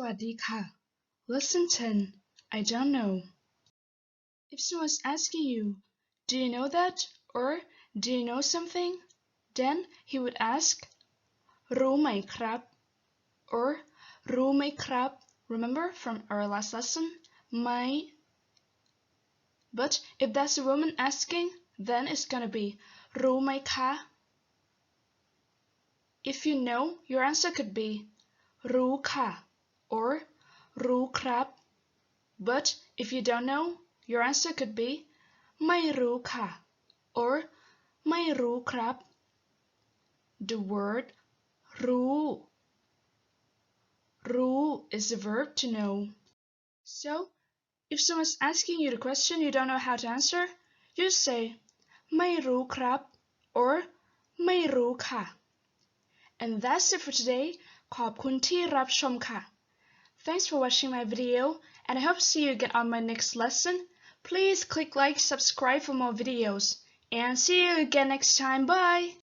วัสดีค่ะ Lesson 10. I don't know. If someone's asking you, do you know that? Or do you know something? Then he would ask, รู้ไหมครับ or รู้ไหมครับ Remember from our last lesson? ไหม But if that's a woman asking, then it's gonna be รู้ไหมคะ If you know, your answer could be รู้ค่ะ or รู้ครับ But if you don't know, your answer could be ไม่รู้ค่ะ or ไม่รู้ครับ The word รู้ is the verb to know. So, if someone's asking you the question you don't know how to answer, you just say ไม่รู้ครับ or ไม่รู้ค่ะ And that's it for today. ขอบคุณที่รับชมค่ะ Thanks for watching my video, and I hope to see you again on my next lesson. Please click like, subscribe for more videos, and see you again next time. Bye!